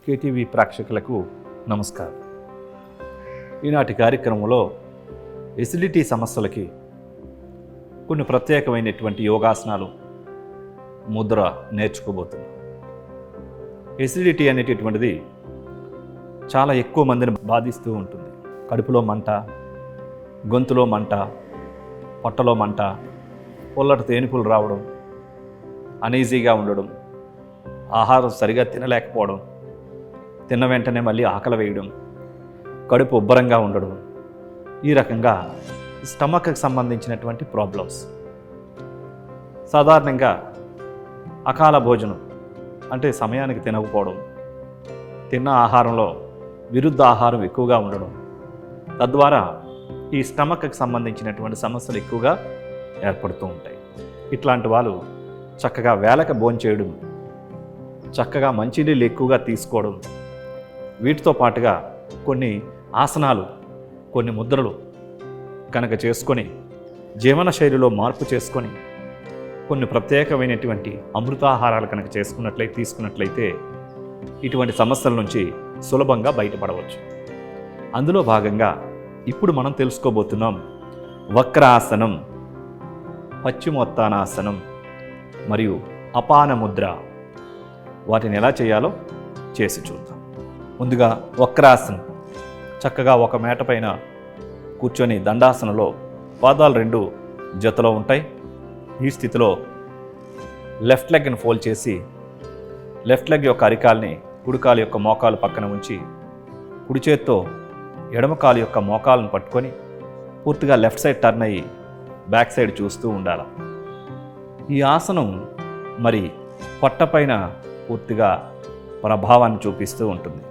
KTV ప్రేక్షకులకు నమస్కారం. ఈనాటి కార్యక్రమంలో ఎసిడిటీ సమస్యలకి కొన్ని ప్రత్యేకమైనటువంటి యోగాసనాలు ముద్ర నేర్చుకోబోతున్నాం. ఎసిడిటీ అనేటటువంటిది చాలా ఎక్కువ మందిని బాధిస్తూ ఉంటుంది. కడుపులో మంట, గొంతులో మంట, పొట్టలో మంట, పొల్లటి తేనుపులు రావడం, అనీజీగా ఉండడం, ఆహారం సరిగా తినలేకపోవడం, తిన్న వెంటనే మళ్ళీ ఆకలి వేయడం, కడుపు ఉబ్బరంగా ఉండడం, ఈ రకంగా స్టమక్కి సంబంధించినటువంటి ప్రాబ్లమ్స్. సాధారణంగా అకాల భోజనం అంటే సమయానికి తినకపోవడం, తిన్న ఆహారంలో విరుద్ధ ఆహారం ఎక్కువగా ఉండడం, తద్వారా ఈ స్టమక్కి సంబంధించినటువంటి సమస్యలు ఎక్కువగా ఏర్పడుతూ ఉంటాయి. ఇట్లాంటి వాళ్ళు చక్కగా వేళక భోంచేయడం, చక్కగా మంచినీళ్ళు ఎక్కువగా తీసుకోవడం, వీటితో పాటుగా కొన్ని ఆసనాలు, కొన్ని ముద్రలు కనుక చేసుకొని జీవన శైలిలో మార్పు చేసుకొని కొన్ని ప్రత్యేకమైనటువంటి అమృతాహారాలు కనుక తీసుకున్నట్లయితే ఇటువంటి సమస్యల నుంచి సులభంగా బయటపడవచ్చు. అందులో భాగంగా ఇప్పుడు మనం తెలుసుకోబోతున్నాం వక్రాసనం, పశ్చిమోత్తానాసనం మరియు అపాన ముద్ర. వాటిని ఎలా చేయాలో చేసి చూద్దాం. ముందుగా వక్రాసనం. చక్కగా ఒక మేట పైన కూర్చొని దండాసనలో పాదాలు రెండు జతలో ఉంటాయి. ఈ స్థితిలో లెఫ్ట్ లెగ్ని ఫోల్డ్ చేసి లెఫ్ట్ లెగ్ యొక్క అరికాల్ని కుడికాలు యొక్క మోకాలు పక్కన ఉంచి కుడి చేత్తో ఎడమ కాలు యొక్క మోకాలను పట్టుకొని పూర్తిగా లెఫ్ట్ సైడ్ టర్న్ అయ్యి బ్యాక్ సైడ్ చూస్తూ ఉండాలి. ఈ ఆసనం మరి పొట్టపైన పూర్తిగా ప్రభావాన్ని చూపిస్తూ ఉంటుంది.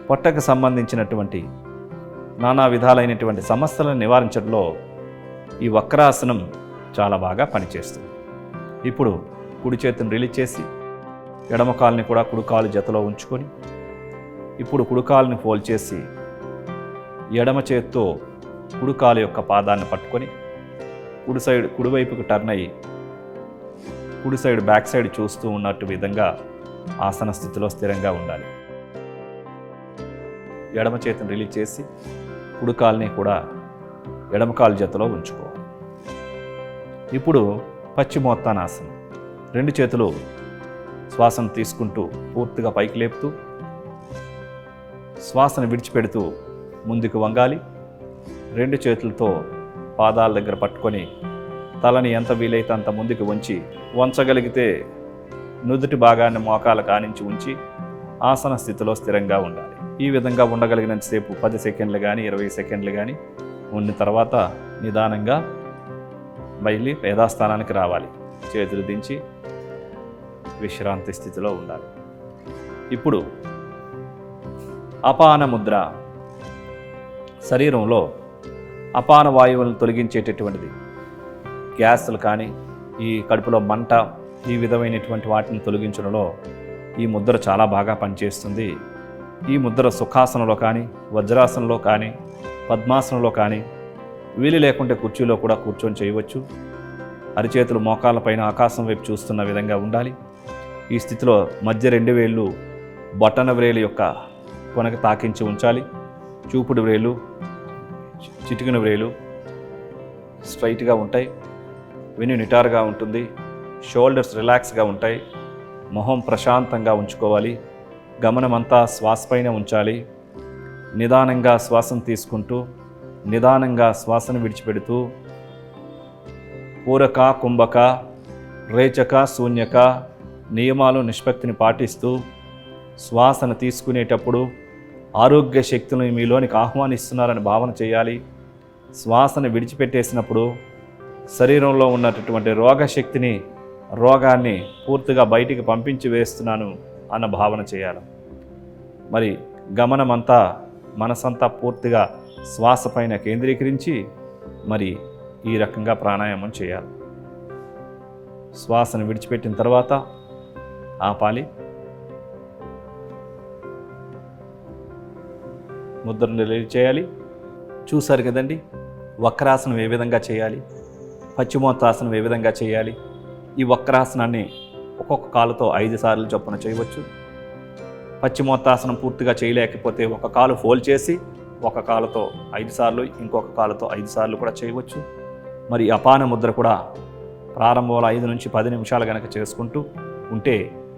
పొట్టకు సంబంధించినటువంటి నానా విధాలైనటువంటి సమస్యలను నివారించడంలో ఈ వక్రాసనం చాలా బాగా పనిచేస్తుంది. ఇప్పుడు కుడి చేతిని రిలీజ్ చేసి ఎడమ కాలుని కూడా కుడికాలు జతలో ఉంచుకొని ఇప్పుడు కుడికాలుని ఫోల్డ్ చేసి ఎడమ చేత్తో కుడికాలు యొక్క పాదాన్ని పట్టుకొని కుడివైపుకు టర్న్ అయ్యి కుడి సైడ్ బ్యాక్ సైడ్ చూస్తూ ఉన్నట్టు విధంగా ఆసన స్థితిలో స్థిరంగా ఉండాలి. ఎడమ చేతిని రిలీజ్ చేసి కుడికాల్ని కూడా ఎడమ కాలు జతలో ఉంచుకోవాలి. ఇప్పుడు పశ్చిమోత్తానాసనం. రెండు చేతులు శ్వాసను తీసుకుంటూ పూర్తిగా పైకి లేపుతూ శ్వాసను విడిచిపెడుతూ ముందుకు వంగాలి. రెండు చేతులతో పాదాల దగ్గర పట్టుకొని తలని ఎంత వీలైతే అంత ముందుకు వంచగలిగితే నుదుటి భాగాన్ని మోకాలు కానించి ఉంచి ఆసన స్థితిలో స్థిరంగా ఉండాలి. ఈ విధంగా ఉండగలిగినంతసేపు 10 సెకండ్లు కానీ 20 సెకండ్లు కానీ ఉన్న తర్వాత నిదానంగా మళ్ళీ యథాస్థానానికి రావాలి. చేతులు దించి విశ్రాంతి స్థితిలో ఉండాలి. ఇప్పుడు అపాన ముద్ర. శరీరంలో అపాన వాయువులను తొలగించేటటువంటిది. గ్యాస్లు కానీ ఈ కడుపులో మంట, ఈ విధమైనటువంటి వాటిని తొలగించడంలో ఈ ముద్ర చాలా బాగా పనిచేస్తుంది. ఈ ముద్ర సుఖాసనంలో కానీ, వజ్రాసనంలో కానీ, పద్మాసనంలో కానీ, వీలు లేకుంటే కుర్చీలో కూడా కూర్చొని చేయవచ్చు. అరిచేతులు మోకాళ్ళపైన ఆకాశం వైపు చూస్తున్న విధంగా ఉండాలి. ఈ స్థితిలో మధ్య 2 వేళ్ళు బొటన వ్రేలు యొక్క కొనకు తాకించి ఉంచాలి. చూపుడు వ్రేలు, చిటికిన వ్రేలు స్ట్రైట్గా ఉంటాయి. వెన్ను నిటారుగా ఉంటుంది. షోల్డర్స్ రిలాక్స్గా ఉంటాయి. మొహం ప్రశాంతంగా ఉంచుకోవాలి. గమనమంతా శ్వాస పైన ఉంచాలి. నిదానంగా శ్వాసను తీసుకుంటూ నిదానంగా శ్వాసను విడిచిపెడుతూ పూరక, కుంభక, రేచక, శూన్యక నియమాలు, నిష్పత్తిని పాటిస్తూ శ్వాసను తీసుకునేటప్పుడు ఆరోగ్య శక్తులను మీలోనికి ఆహ్వానిస్తున్నారని భావన చేయాలి. శ్వాసను విడిచిపెట్టేసినప్పుడు శరీరంలో ఉన్నటువంటి రోగశక్తిని, రోగాన్ని పూర్తిగా బయటికి పంపించి వేస్తున్నాను అన్న భావన చేయాలి. మరి గమనమంతా, మనసంతా పూర్తిగా శ్వాస పైన కేంద్రీకరించి మరి ఈ రకంగా ప్రాణాయామం చేయాలి. శ్వాసను విడిచిపెట్టిన తర్వాత ఆపాలి. ముద్రను రిలీజ్ చేయాలి. చూసారు కదండి వక్రాసనం ఏ విధంగా చేయాలి, పశ్చిమోత్తాసనం ఏ విధంగా చేయాలి. ఈ వక్రాసనాన్ని ఒక్కొక్క కాలుతో 5 సార్లు చొప్పున చేయవచ్చు. పశ్చిమోత్తాసనం పూర్తిగా చేయలేకపోతే ఒక కాలు ఫోల్డ్ చేసి ఒక కాలుతో 5 సార్లు ఇంకొక కాలుతో 5 సార్లు కూడా చేయవచ్చు. మరి అపాన ముద్ర కూడా ప్రారంభంలో 5 నుంచి 10 నిమిషాలు కనుక చేసుకుంటూ ఉంటే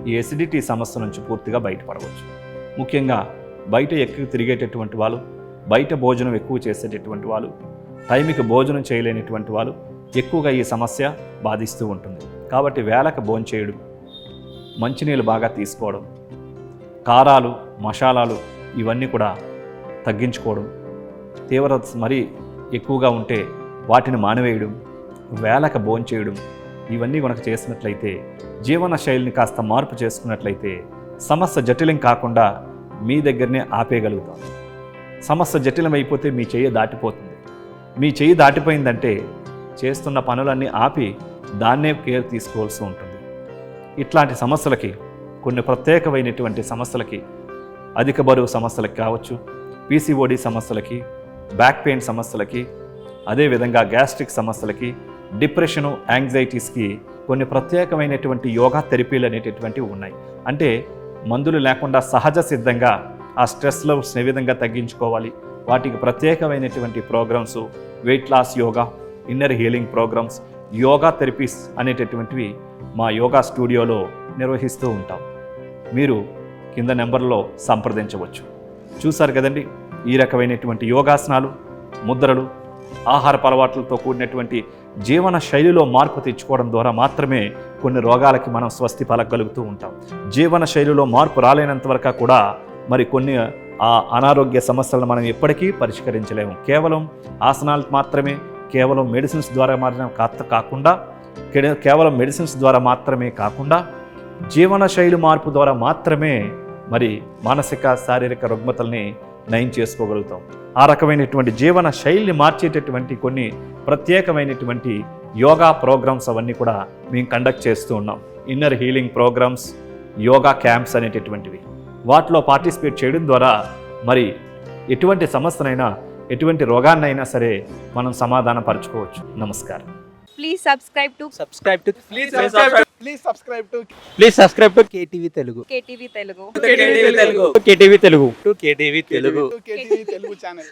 ఈ ఎసిడిటీ సమస్య నుంచి పూర్తిగా బయటపడవచ్చు. ముఖ్యంగా బయట ఎక్కువ తిరిగేటటువంటి వాళ్ళు, బయట భోజనం ఎక్కువ చేసేటటువంటి వాళ్ళు, టైంకి భోజనం చేయలేనటువంటి వాళ్ళు ఎక్కువగా ఈ సమస్య బాధిస్తూ ఉంటుంది. కాబట్టి వేళకు భోంచేయడం, మంచినీళ్ళు బాగా తీసుకోవడం, కారాలు మసాలాలు ఇవన్నీ కూడా తగ్గించుకోవడం, తీవ్రత మరీ ఎక్కువగా ఉంటే వాటిని మానివేయడం, వేళకు భోంచేయడం ఇవన్నీ కనుక చేసినట్లయితే, జీవన శైలిని కాస్త మార్పు చేసుకున్నట్లయితే సమస్య జటిలం కాకుండా మీ దగ్గరనే ఆపేయగలుగుతాం. సమస్య జటిలమైపోతే మీ చెయ్యి దాటిపోతుంది. మీ చెయ్యి దాటిపోయిందంటే చేస్తున్న పనులన్నీ ఆపి దాన్నే కేర్ తీసుకోవాల్సి ఉంటుంది. ఇట్లాంటి సమస్యలకి, కొన్ని ప్రత్యేకమైనటువంటి సమస్యలకి, అధిక బరువు సమస్యలకి కావచ్చు, పీసీఓడి సమస్యలకి, బ్యాక్ పెయిన్ సమస్యలకి, అదేవిధంగా గ్యాస్ట్రిక్ సమస్యలకి, డిప్రెషను, యాంగ్జైటీస్కి కొన్ని ప్రత్యేకమైనటువంటి యోగా థెరపీలు అనేటటువంటివి ఉన్నాయి. అంటే మందులు లేకుండా సహజ సిద్ధంగా ఆ స్ట్రెస్ లెవెల్స్ని ఏ విధంగా తగ్గించుకోవాలి, వాటికి ప్రత్యేకమైనటువంటి programs, weight loss yoga, inner healing programs, yoga therapies అనేటటువంటివి మా యోగా స్టూడియోలో నిర్వహిస్తూ ఉంటాం. మీరు కింద నెంబర్లో సంప్రదించవచ్చు. చూసారు కదండి, ఈ రకమైనటువంటి యోగాసనాలు, ముద్రలు, ఆహారపు అలవాట్లతో కూడినటువంటి జీవన శైలిలో మార్పు తెచ్చుకోవడం ద్వారా మాత్రమే కొన్ని రోగాలకి మనం స్వస్తి పలకగలుగుతూ ఉంటాం. జీవన శైలిలో మార్పు రాలేనంత వరకు కూడా మరి కొన్ని అనారోగ్య సమస్యలను మనం ఎప్పటికీ పరిష్కరించలేము. కేవలం ఆసనాలు మాత్రమే, కేవలం మెడిసిన్స్ ద్వారా కేవలం మెడిసిన్స్ ద్వారా మాత్రమే కాకుండా జీవన శైలి మార్పు ద్వారా మాత్రమే మరి మానసిక, శారీరక రుగ్మతల్ని నయం చేసుకోగలుగుతాం. ఆ రకమైనటువంటి జీవన శైలిని మార్చేటటువంటి కొన్ని ప్రత్యేకమైనటువంటి యోగా ప్రోగ్రామ్స్ అవన్నీ కూడా మేము కండక్ట్ చేస్తూ ఉన్నాం. Inner healing programs, yoga camps అనేటటువంటివి. వాటిలో పార్టిసిపేట్ చేయడం ద్వారా మరి ఎటువంటి సమస్యనైనా, ఎటువంటి రోగాన్నైనా సరే మనం సమాధానపరచుకోవచ్చు. నమస్కారం. Please subscribe to KTV Telugu. KTV Telugu. KTV Telugu channel.